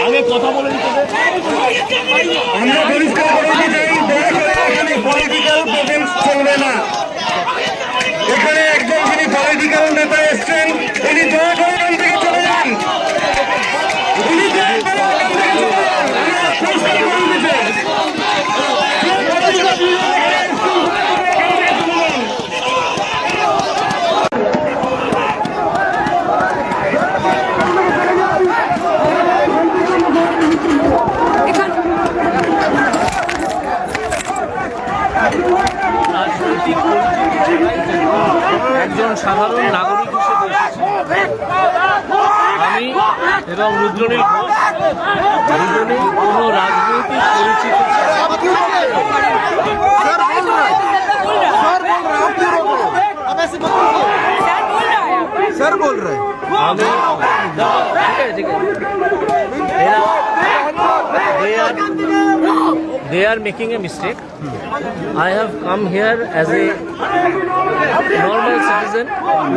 আগে কথা বলে দিতে আমরা পরিষ্কার করে দিতে চাই, পলিটিক্যাল প্রবলেমস চলবে না। এখানে একজন যিনি পলিটিক্যাল নেতা এসছেন, উনি দয়া করে এখান থেকে চলে যান। উনি দয়া করে এখান থেকে চলে যান। আমরা পরিষ্কার করে দিতে একজন সাধারণ নাগরিক হিসেবে আমি এবং রুদ্রনীল ঘোষ দুজনেই কোনো রাজনৈতিক পরিচিতি सर बोल रहे they are making a mistake. I have come here as a normal citizen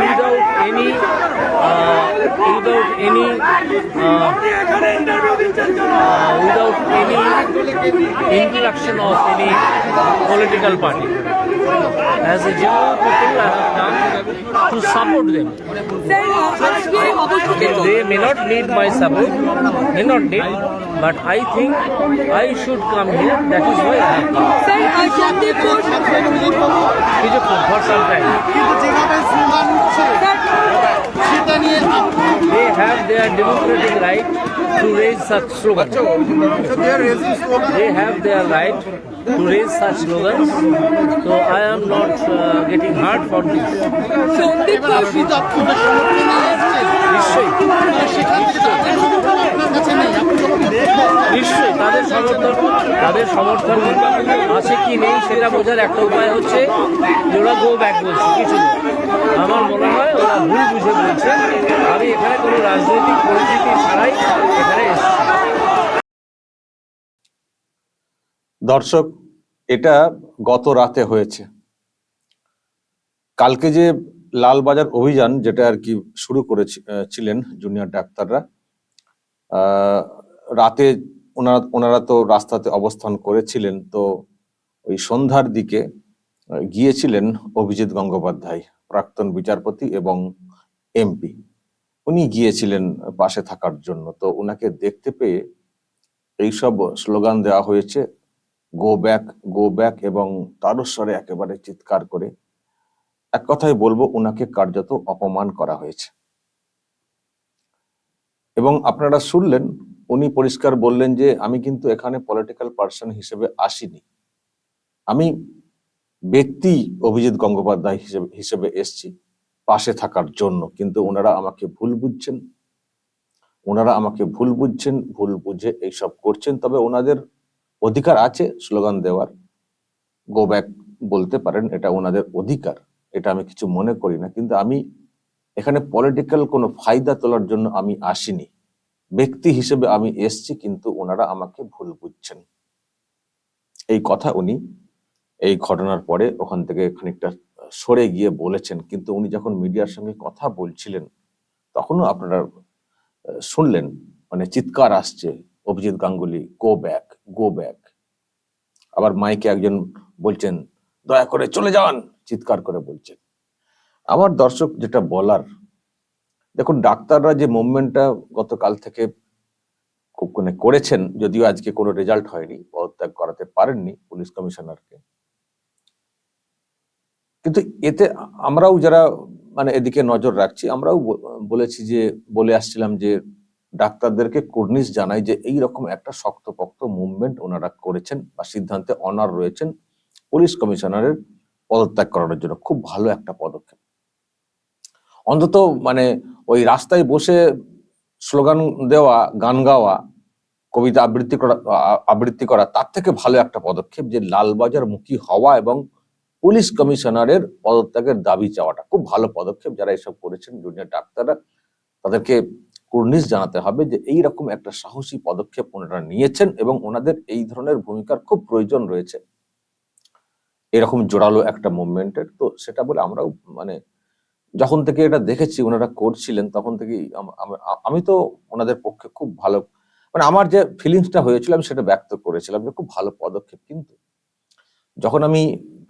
without any interaction of any political party. As a general people, I have come to support them. They may not need my support, but I think I should come here. That is why I have come. For some time. They have their democratic right to raise such slogans. They have their right to raise such slogans. So I am not getting hurt for this. নিশ্চয়ই তাদের সমর্থন আছে কি নেই সেটা বোঝার একটা উপায় হচ্ছে যে ওরা গো ব্যাক বলছে কিছু। আমার মনে হয় ওরা ভুল বুঝে বলছে। আমি এখানে কোনো রাজনৈতিক পরিস্থিতি ছাড়াই এখানে এসেছি। দর্শক, এটা গত রাতে হয়েছে। কালকে যে লালবাজার অভিযান যেটা আর কি শুরু করেছিলেন জুনিয়র ডাক্তাররা, রাতে ওনারা তো রাস্তাতে অবস্থান করেছিলেন। তো ওই সন্ধ্যার দিকে গিয়েছিলেন অভিজিৎ গঙ্গোপাধ্যায়, প্রাক্তন বিচারপতি এবং এমপি। উনি গিয়েছিলেন পাশে থাকার জন্য। তো ওনাকে দেখতে পেয়ে এইসব স্লোগান দেওয়া হয়েছে, গো ব্যাক গো ব্যাক, এবং তারস্বরে একেবারে চিৎকার করে। এক কথায় বলবো, ওনাকে কার্যত অপমান করা হয়েছে। এবং আপনারা শুনলেন, উনি পরিষ্কার বললেন যে আমি কিন্তু এখানে পলিটিক্যাল পার্সন হিসেবে আসিনি, আমি ব্যক্তি অভিজিৎ গঙ্গোপাধ্যায় হিসেবে এসছি পাশে থাকার জন্য। কিন্তু ওনারা আমাকে ভুল বুঝছেন, ভুল বুঝে এইসব করছেন। তবে ওনাদের অধিকার আছে স্লোগান দেওয়ার, গো ব্যাক বলতে পারেন, এটা ওনাদের অধিকার, এটা আমি কিছু মনে করি না। কিন্তু আমি এখানে পলিটিক্যাল কোনো ফায়দা তোলার জন্য আমি আসিনি, ব্যক্তি হিসেবে আমি এসছি, কিন্তু ওনারা আমাকে ভুল বুঝছেন। এই কথা উনি এই ঘটনার পরে ওখান থেকে খানিকটা সরে গিয়ে বলেছেন। কিন্তু উনি যখন মিডিয়ার সঙ্গে কথা বলছিলেন তখনও আপনারা শুনলেন, মানে চিৎকার আসছে, Abhijit Ganguly go back go back. আবার মাইকে একজন বলছেন দয়া করে চলে যান, চিৎকার করে বলছেন। আমার দর্শক যেটা বলার, দেখুন ডাক্তাররা যে মুভমেন্টটা গতকাল থেকে খুব করেছেন, যদিও আজকে কোনো রেজাল্ট হয়নি, পদত্যাগ করাতে পারেননি পুলিশ কমিশনারকে, কিন্তু এতে আমরাও যারা মানে এদিকে নজর রাখছি, আমরাও বলে আসছিলাম যে ডাক্তারদেরকে কুর্নিশ জানাই যে এইরকম একটা শক্তপোক্ত মুভমেন্ট ওনারা করেছেন বা সিদ্ধান্তে অনার রয়েছেন পুলিশ কমিশনারের পদত্যাগ করানোর জন্য। খুব ভালো একটা পদক্ষেপ। অন্তত মানে ওই রাস্তায় বসে স্লোগান দেওয়া, গান গাওয়া, কবিতা আবৃত্তি করা, তার থেকে ভালো একটা পদক্ষেপ যে লালবাজার মুখী হওয়া এবং পুলিশ কমিশনারের পদত্যাগের দাবি চাওয়াটা খুব ভালো পদক্ষেপ। যারা এসব করেছেন জুনিয়র ডাক্তাররা, তাদেরকে কুর্নিশ জানাতে হবে যে এইরকম একটা সাহসী পদক্ষেপ ওনারা নিয়েছেন এবং ওনাদের এই ধরনের ভূমিকার খুব প্রয়োজন রয়েছে এরকম জোরালো একটা মুভমেন্টের। তো সেটা বলে আমরাও মানে যখন থেকে এটা দেখেছি ওনারা করছিলেন তখন থেকেই আমি তো ওনাদের পক্ষে খুব ভালো, মানে আমার যে ফিলিংসটা হয়েছিল আমি সেটা ব্যক্ত করেছিলাম যে খুব ভালো পদক্ষেপ। কিন্তু যখন আমি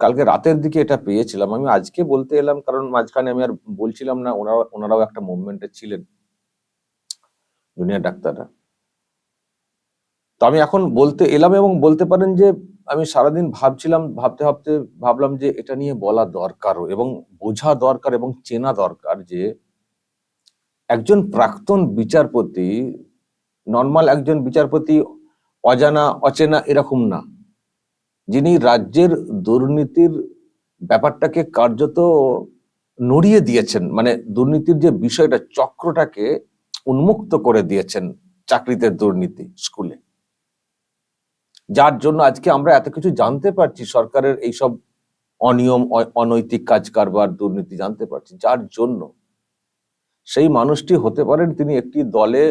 কালকে রাতের দিকে এটা পেয়েছিলাম, আমি আজকে বলতে এলাম কারণ মাঝখানে আমি আর বলছিলাম না, ওনারাও একটা মুভমেন্টে ছিলেন জুনিয়র ডাক্তাররা। তো আমি এখন বলতে এলাম এবং বলতে পারেন যে আমি সারাদিন ভাবছিলাম, ভাবতে ভাবতে ভাবলাম যে এটা নিয়ে বলা দরকারও এবং বোঝা দরকার এবং চেনা দরকার যে একজন প্রাক্তন বিচারপতি, নর্মাল একজন বিচারপতি অজানা অচেনা এরকম না, যিনি রাজ্যের দুর্নীতির ব্যাপারটাকে কার্যত নড়িয়ে দিয়েছেন, মানে দুর্নীতির যে বিষয়টা চক্রটাকে উন্মুক্ত করে দিয়েছেন চাকরিতে দুর্নীতি স্কুলে, যার জন্য আজকে আমরা এত কিছু জানতে পারছি, সরকারের এইসব অনিয়ম অনৈতিক কাজ কারবার দুর্নীতি জানতে পারছি, যার জন্য সেই মানুষটি হতে পারেন তিনি একটি দলে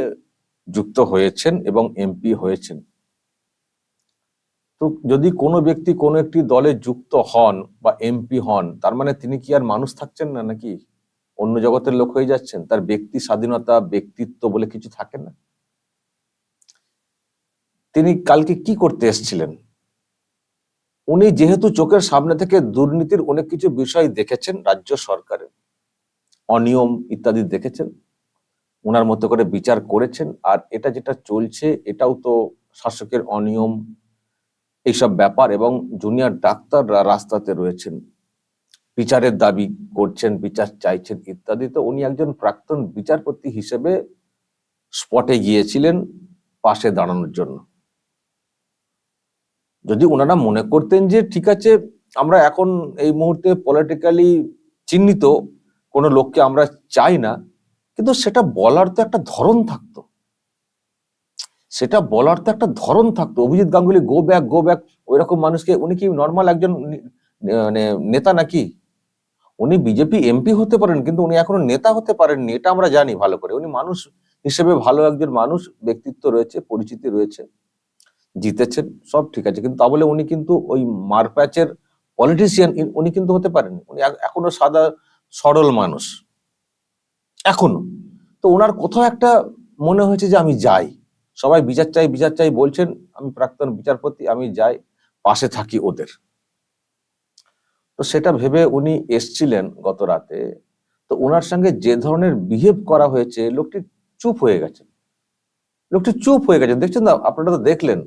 যুক্ত হয়েছেন এবং এমপি হয়েছেন। তো যদি কোনো ব্যক্তি কোনো একটি দলে যুক্ত হন বা এমপি হন, তার মানে তিনি কি আর মানুষ থাকছেন না, নাকি অন্য জগতের লোক হয়ে যাচ্ছেন? তার ব্যক্তি স্বাধীনতা ব্যক্তিত্ব বলে কিছু থাকে না? তিনি কালকে কি করতে এসেছিলেন? উনি যেহেতু চোখের সামনে থেকে দুর্নীতির অনেক কিছু বিষয় দেখেছেন, রাজ্য সরকারের অনিয়ম ইত্যাদি দেখেছেন, ওনার মতো করে বিচার করেছেন, আর এটা যেটা চলছে এটাও তো শাসকের অনিয়ম এইসব ব্যাপার, এবং জুনিয়র ডাক্তাররা রাস্তাতে রয়েছেন, বিচারের দাবি করছেন, বিচার চাইছেন ইত্যাদি। তো উনি একজন প্রাক্তন বিচারপতি হিসেবে স্পটে গিয়েছিলেন পাশে দাঁড়ানোর জন্য। যদি ওনারা মনে করতেন যে ঠিক আছে আমরা এখন এই মুহূর্তে পলিটিক্যালি চিহ্নিত কোনো লোককে আমরা চাই না, কিন্তু সেটা বলার তো একটা ধরন থাকতো, সেটা বলার তো একটা ধরন থাকতো। Abhijit Ganguly go back go back, ওই রকম মানুষকে, উনি কি নর্মাল একজন মানে নেতা নাকি? উনি বিজেপি এমপি হতে পারেন কিন্তু উনি এখনো নেতা হতে পারেননি, এটা আমরা জানি ভালো করে। উনি মানুষ হিসেবে ভালো একজন মানুষ, ব্যক্তিত্ব রয়েছে, পরিচিতি রয়েছে, জিতেছেন, সব ঠিক আছে, কিন্তু তা বলে উনি কিন্তু ওই মারপ্যাচের পলিটিশিয়ান উনি কিন্তু হতে পারেননি। উনি এখনো সাদা সরল মানুষ এখনো। তো ওনার কোথাও একটা মনে হয়েছে যে আমি যাই, সবাই বিচার চাই বলছেন, আমি প্রাক্তন বিচারপতি, আমি যাই, পাশে থাকি ওদের। তো সেটা ভেবে উনি এসছিলেন গত রাতে। তো ওনার সঙ্গে যে ধরনের বিহেভ করা হয়েছে, লোকটি চুপ হয়ে গেছে, লোকটি চুপ হয়ে গেছে। দেখছেন না, আপনারা তো দেখলেন,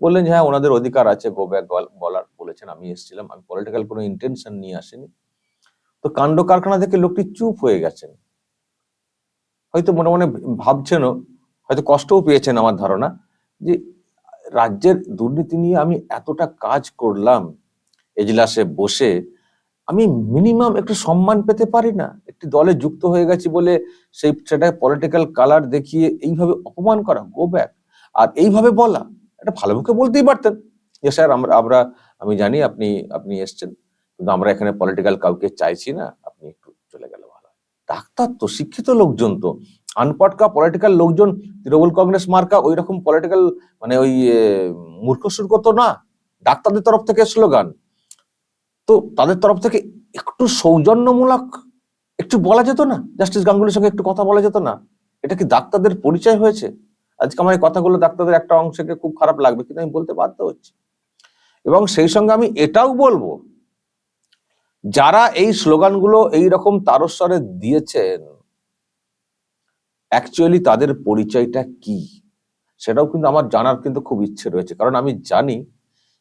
বললেন যে হ্যাঁ ওনাদের অধিকার আছে গো ব্যাক বলার, বলেছেন আমি এসেছিলাম, আমি পলিটিক্যাল কোনো ইন্টেনশন নিয়ে আসিনি। তো কাণ্ড কারখানা থেকে লোকটি চুপ হয়ে গেছেন, হয়তো মনে মনে ভাবছেনও, হয়তো কষ্টও পেয়েছেন আমার ধারণা, যে রাজ্যের দুর্নীতি নিয়ে আমি এতটা কাজ করলাম, এজলাসে বসে আমি মিনিমাম একটু সম্মান পেতে পারি না? একটি দলে যুক্ত হয়ে গেছি বলে সেটা পলিটিক্যাল কালার দেখিয়ে এইভাবে অপমান করা, গো ব্যাক, আর এইভাবে বলা, এটা ভালো মুখে বলতেই পারতেন যে স্যার আমরা আমি জানি আপনি আপনি এসছেন, কিন্তু আমরা এখানে পলিটিক্যাল কাউকে চাইছি না, আপনি একটু চলে গেলে ভালো হয়। ডাক্তার তো শিক্ষিত লোকজন, তো আনপটকা পলিটিক্যাল লোকজন, তৃণমূল কংগ্রেস মার্কা ওই রকম পলিটিক্যাল মানে ওই মূর্খ সূর্খ তো না। ডাক্তারদের তরফ থেকে স্লোগান, তো তাদের তরফ থেকে একটু সৌজন্যমূলক একটু বলা যেত না? জাস্টিস গাঙ্গুলির সঙ্গে একটু কথা বলা যেত না? এটা কি ডাক্তারদের পরিচয় হয়েছে? আজকে আমার এই কথাগুলো ডাক্তারদের একটা অংশকে খুব খারাপ লাগবে, কিন্তু আমি বলতে বাধ্য হচ্ছি। এবং সেই সঙ্গে আমি এটাও বলবো, যারা এই স্লোগানগুলো এইরকম তারস্বরে দিয়েছেন, অ্যাকচুয়ালি তাদের পরিচয়টা কি সেটাও কিন্তু আমার জানার কিন্তু খুব ইচ্ছে রয়েছে। কারণ আমি জানি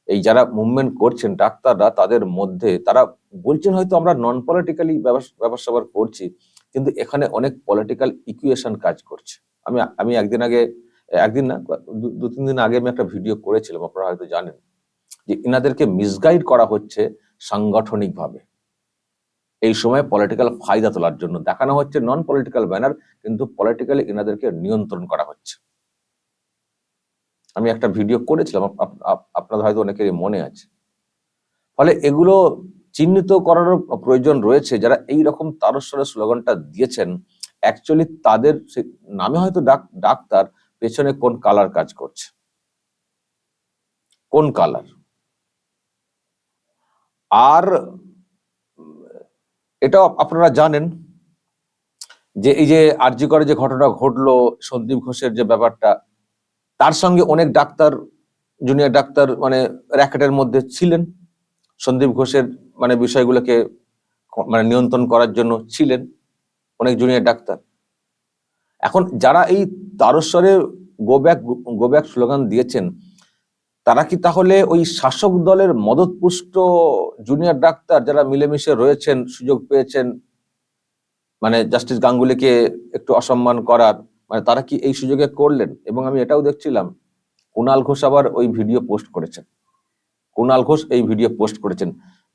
এই যারা মুভমেন্ট করছেন ডাক্তাররা, তাদের মধ্যে তারা বলছেন হয়তো আমরা নন পলিটিক্যালি ব্যবসা করছি, কিন্তু এখানে অনেক পলিটিক্যাল ইকুয়েশন কাজ করছে। আমি একদিন না, দু তিন দিন আগে আমি একটা ভিডিও করেছিলাম, আপনারা হয়তো জানেন, যে ইনাদেরকে মিসগাইড করা হচ্ছে সাংগঠনিক ভাবে, এই সময় পলিটিক্যাল ফায়দা তোলার জন্য দেখানো হচ্ছে নন পলিটিক্যাল ব্যানার, কিন্তু পলিটিক্যালি ইনাদেরকে নিয়ন্ত্রণ করা হচ্ছে। আমি একটা ভিডিও করেছিলাম, আপনাদের হয়তো অনেকেরই মনে আছে। ফলে এগুলো চিহ্নিত করারও প্রয়োজন রয়েছে, যারা এই রকম তারস্বরে স্লোগানটা দিয়েছেন অ্যাকচুয়ালি তাদের নামে হয়তো ডাক্তার, পেছনে কোন কালার কাজ করছে, কোন কালার। আর এটাও আপনারা জানেন যে এই যে আরজি করে যে ঘটনা ঘটলো, সন্দীপ ঘোষের যে ব্যাপারটা, তার সঙ্গে অনেক ডাক্তার, জুনিয়র ডাক্তার মানে র্যাকেটের মধ্যে ছিলেন, সন্দীপ ঘোষের মানে বিষয়গুলোকে মানে নিয়ন্ত্রণ করার জন্য ছিলেন অনেক জুনিয়র ডাক্তার। এখন যারা এই তারস্বরে গো ব্যাক স্লোগান দিয়েছেন, তারা কি তাহলে ওই শাসক দলের মদতপুষ্ট জুনিয়র ডাক্তার যারা মিলেমিশে রয়েছেন, সুযোগ পেয়েছেন মানে জাস্টিস গাঙ্গুলিকে একটু অসম্মান করার, মানে তারা কি এই সুযোগে করলেন? এবং আমি এটাও দেখছিলাম কুণাল ঘোষ আবার ওই ভিডিও পোস্ট করেছেন, কুণাল ঘোষ এই ভিডিও পোস্ট করেছেন।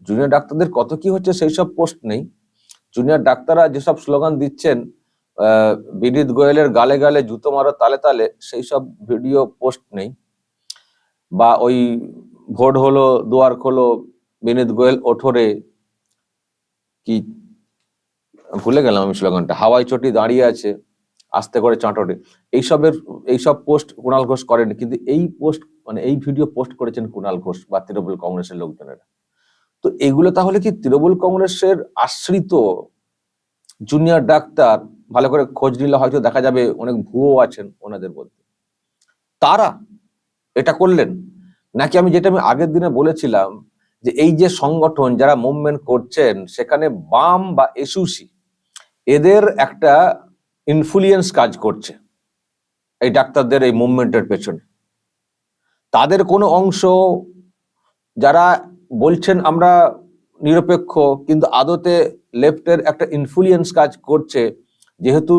জুনিয়র ডাক্তারদের কত কি হচ্ছে সেই সব পোস্ট নেই। জুনিয়র ডাক্তাররা যেসব স্লোগান দিচ্ছেন, বিনীত গোয়েলের গালে গালে জুতো মারো তালে তালে, সেই সব ভিডিও পোস্ট নেই। বা ওই ভোট হলো দুয়ার খোলো, বিনীত গোয়েল ওঠরে, কি ভুলে গেলাম আমি স্লোগানটা, হাওয়াই চটি দাঁড়িয়ে আছে আস্তে করে চাঁটরে, এইসব পোস্ট কুণাল ঘোষ করেন। কিন্তু এই পোস্ট মানে এই ভিডিও পোস্ট করেছেন কুণাল ঘোষ বা তৃণমূল কংগ্রেসের লোকজনেরা। তো এগুলো তাহলে কি তৃণমূল কংগ্রেসের আশ্রিত জুনিয়র ডাক্তার? ভালো করে খোঁজ নিলে হয়তো দেখা যাবে অনেক ভুয়ো আছেন ওনাদের মধ্যে, তারা এটা করলেন। নাকি আমি যেটা আমি আগের দিনে বলেছিলাম যে এই যে সংগঠন যারা মুভমেন্ট করছেন, সেখানে বাম বা এসইউসি এদের একটা ইনফ্লুয়েন্স কাজ করছে এই ডাক্তারদের এই মুভমেন্টের পেছনে। তাদের কোনো অংশ যারা বলছেন আমরা নিরপেক্ষ, কিন্তু আদতে লেফটের একটা ইনফ্লুয়েন্স কাজ করছে। যেহেতু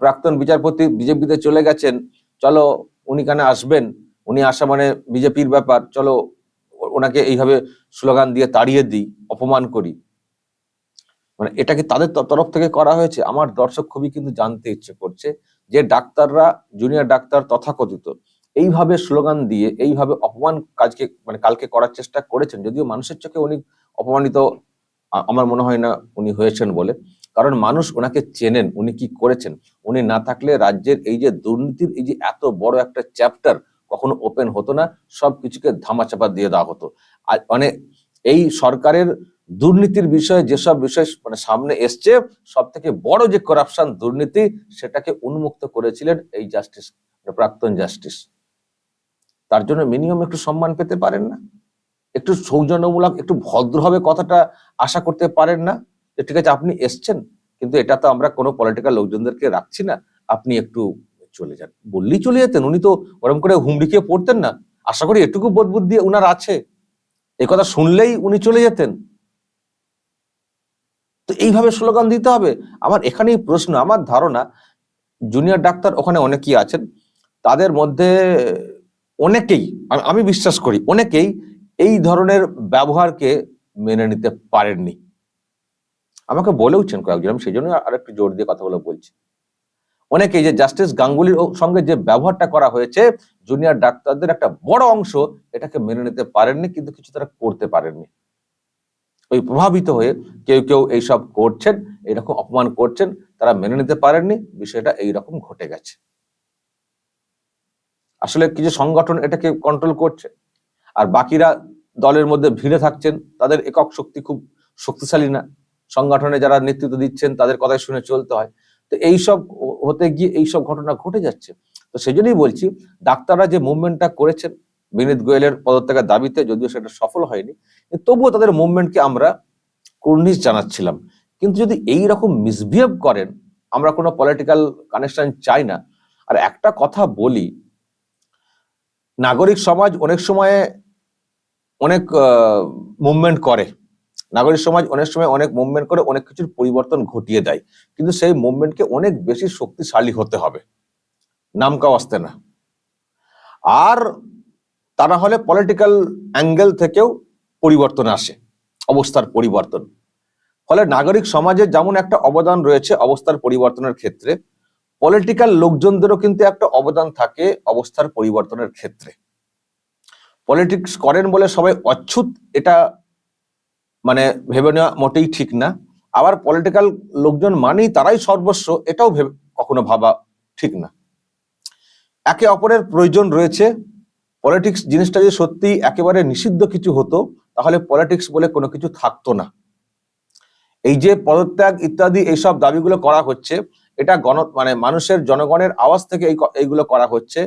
প্রাক্তন বিচারপতি বিজেপিতে চলে গেছেন, চলো উনি কেন আসবেন, উনি আসা মানে বিজেপির ব্যাপার, চলো ওনাকে এইভাবে স্লোগান দিয়ে তাড়িয়ে দিই, অপমান করি। মানে এটা কি তাদের তরফ থেকে করা হয়েছে? আমার দর্শক খুবই কিন্তু জানতে ইচ্ছে করছে যে ডাক্তাররা, জুনিয়র ডাক্তার তথাকথিত এইভাবে স্লোগান দিয়ে এইভাবে অপমান কাজকে মানে কালকে করার চেষ্টা করেছেন। যদিও মানুষের চোখে উনি অপমানিত আমার মনে হয় না উনি হয়েছেন বলে, কারণ মানুষ ওনাকে চেনেন, উনি কি করেছেন। উনি না থাকলে রাজ্যের এই যে দুর্নীতির এই যে এত বড় একটা চ্যাপ্টার কখনো ওপেন হতো না, সবকিছুকে ধামাচাপা দিয়ে দেওয়া হতো। আর মানে এই সরকারের দুর্নীতির বিষয়ে যেসব বিষয় মানে সামনে এসছে, সব থেকে বড় যে করাপশন দুর্নীতি, সেটাকে উন্মুক্ত করেছিলেন এই জাস্টিস, প্রাক্তন জাস্টিস। তার জন্য মিনিমাম একটু সম্মান পেতে পারেন না? একটু সৌজন্যমূলক, একটু ভদ্রভাবে কথাটা আশা করতে পারেন না যে ঠিক আছে আপনি এসছেন, কিন্তু এটা তো আমরা কোনো পলিটিক্যাল লোকজনদেরকে রাখছি না, আপনি একটু চলে যান, বললেই চলে যেতেন। উনি তো ওরকম করে হুমড়ি খেয়ে পড়তেন না। আশা করি এটুকু বোধ বুদ্ধি উনার আছে, এই কথা শুনলেই উনি চলে যেতেন। তো এইভাবে স্লোগান দিতে হবে? আমার এখানেই প্রশ্ন। আমার ধারণা জুনিয়র ডাক্তার ওখানে অনেকেই আছেন, তাদের মধ্যে অনেকেই, আমি বিশ্বাস করি অনেকেই এই ধরনের ব্যবহারকে মেনে নিতে পারেননি। আমাকে বলেওছেন কয়েকজন, আমি সেই জন্য আর একটু জোর দিয়ে কথাগুলো বলছি। অনেকেই যে জাস্টিস গাঙ্গুলির সঙ্গে যে ব্যবহারটা করা হয়েছে, জুনিয়র ডাক্তারদের একটা বড় অংশ এটাকে মেনে নিতে পারেননি, কিন্তু কিছু তারা করতে পারেননি। ওই প্রভাবিত হয়ে কেউ কেউ এইসব করছেন, এইরকম অপমান করছেন, তারা মেনে নিতে পারেননি, বিষয়টা এইরকম ঘটে গেছে। আসলে কিছু সংগঠন এটাকে কন্ট্রোল করছে, আর বাকিরা দলের মধ্যে ভিড়ে থাকছেন, তাদের একক শক্তি খুব শক্তিশালী না, সংগঠনে যারা নেতৃত্ব দিচ্ছেন তাদের কথাই শুনে চলতে হয়। তো এইসব হতে গিয়ে এইসব ঘটনা ঘটে যাচ্ছে। তো সেই জন্যই বলছি, ডাক্তাররা যে মুভমেন্টটা করেছেন বিনীত গোয়েলের পদত্যাগের দাবিতে, যদিও সেটা সফল হয়নি, তবুও তাদের মুভমেন্টকে আমরা কুর্নিশ জানাচ্ছিলাম। কিন্তু যদি এই রকম মিসবিহেভ করেন, আমরা কোনো পলিটিক্যাল কানেকশন চাই না। আর একটা কথা বলি, নাগরিক সমাজ অনেক সময় অনেক মুভমেন্ট করে, নাগরিক সমাজ অনেক সময় অনেক মুভমেন্ট করে অনেক কিছুর পরিবর্তন ঘটিয়ে দেয়, কিন্তু সেই মুভমেন্টকে অনেক বেশি শক্তিশালী হতে হবে, নামকাও আসতে না। আর তা না হলে পলিটিক্যাল অ্যাঙ্গেল থেকেও পরিবর্তন আসে, অবস্থার পরিবর্তন। ফলে নাগরিক সমাজের যেমন একটা অবদান রয়েছে অবস্থার পরিবর্তনের ক্ষেত্রে, পলিটিক্যাল লোকজনদেরও কিন্তু একটা অবদান থাকে অবস্থার পরিবর্তনের ক্ষেত্রে। পলিটিক্স করেন বলে সবাই অচ্ছুত, এটা মানে ভেবে নেওয়া মোটেই ঠিক না। আবার পলিটিক্যাল লোকজন মানেই তারাই সর্বস্ব, এটাও কখনো ভাবা ঠিক না। একে অপরের প্রয়োজন রয়েছে। পলিটিক্স জিনিসটা যদি সত্যি একেবারে নিষিদ্ধ কিছু হতো, তাহলে পলিটিক্স বলে কোনো কিছু থাকতো না। এই যে পদত্যাগ ইত্যাদি এইসব দাবিগুলো করা হচ্ছে, এটা মানে মানুষের জনগণের আওয়াজ থেকে এইগুলো করা হচ্ছে।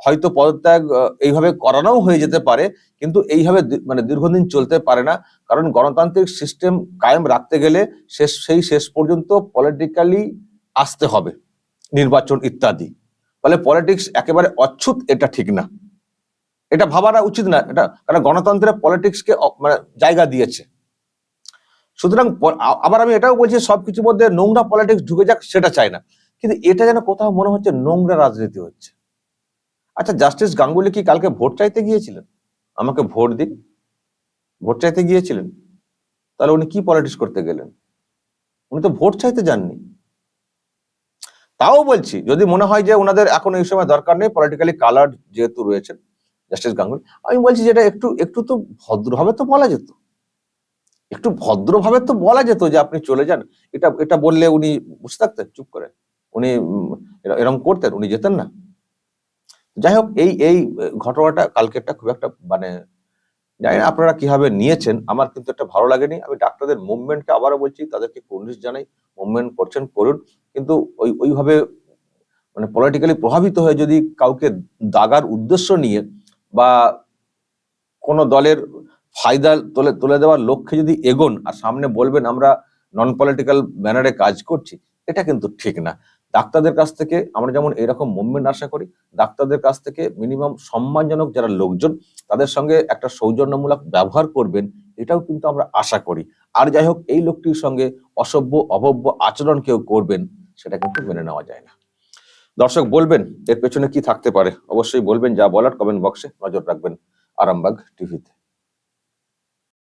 হয়তো পদত্যাগ এইভাবে করানোও হয়ে যেতে পারে, কিন্তু এইভাবে মানে দীর্ঘদিন চলতে পারে না। কারণ গণতান্ত্রিক সিস্টেম কায়েম রাখতে গেলে শেষ পর্যন্ত পলিটিক্যালি আসতে হবে, নির্বাচন ইত্যাদি। ফলে পলিটিক্স একেবারে অচ্ছুত, এটা ঠিক না, এটা ভাবাটা উচিত না। এটা কারণ গণতন্ত্রের পলিটিক্সকে মানে জায়গা দিয়েছে। সুতরাং আবার আমি এটাও বলছি, সবকিছুর মধ্যে নোংরা পলিটিক্স ঢুকে যাক, সেটা চাই না, কিন্তু এটা যেন কোথাও মনে হচ্ছে নোংরা রাজনীতি হচ্ছে। আচ্ছা, জাস্টিস গাঙ্গুলি কি কালকে ভোট চাইতে গিয়েছিলেন? আমাকে ভোট দিন, ভোট চাইতে গিয়েছিলেন? তাহলে উনি কি পলিটিক্স করতে গেলেন? উনি তো ভোট চাইতে যাননি। তাও বলছি, যদি মনে হয় যে ওনাদের এখন এই সময় দরকার নেই, পলিটিক্যালি কালার্ড যেহেতু রয়েছেন জাস্টিস গাঙ্গুলি, আমি বলছি যেটা একটু তো ভদ্রভাবে তো বলা যেত, একটু ভদ্রভাবে তো বলা যেত যে আপনি চলে যান। এটা বললে উনি বসে থাকতেন চুপ করে? উনি এরকম করতেন? উনি যেতেন না? যাই হোক, এই ঘটনাটা কালকেরটা খুব একটা মানে জানি না আপনারা কিভাবে নিয়েছেন, আমার কিন্তু এটা ভালো লাগেনি। আমি ডাক্তারদের মুভমেন্টকে আবারও বলছি, তাদেরকে কুর্নিশ জানাই, মুভমেন্ট করছেন করুন, কিন্তু ওইভাবে মানে পলিটিক্যালি প্রভাবিত হয়ে যদি কাউকে দাগার উদ্দেশ্য নিয়ে বা কোনো দলের ফায়দা তুলে দেওয়ার লক্ষ্যে যদি এগোন আর সামনে বলবেন আমরা নন পলিটিক্যাল ব্যানারে কাজ করছি, এটা কিন্তু ঠিক না। ডাক্তারদের কাছ থেকে আমরা যেমন এরকম মুভমেন্ট আশা করি, ডাক্তারদের কাছ থেকে মিনিমাম সম্মানজনক যারা লোকজন তাদের সঙ্গে একটা সৌজন্যমূলক ব্যবহার করবেন, এটাও কিন্তু আমরা আশা করি। আর যাই হোক, এই লোকটির সঙ্গে অসভ্য অভব্য আচরণ কেউ করবেন, সেটা কিন্তু মেনে নেওয়া যায় না। দর্শক বলবেন এর পেছনে কি থাকতে পারে, অবশ্যই বলবেন, যা বলার কমেন্ট বক্সে নজর রাখবেন আরামবাগ টিভিতে।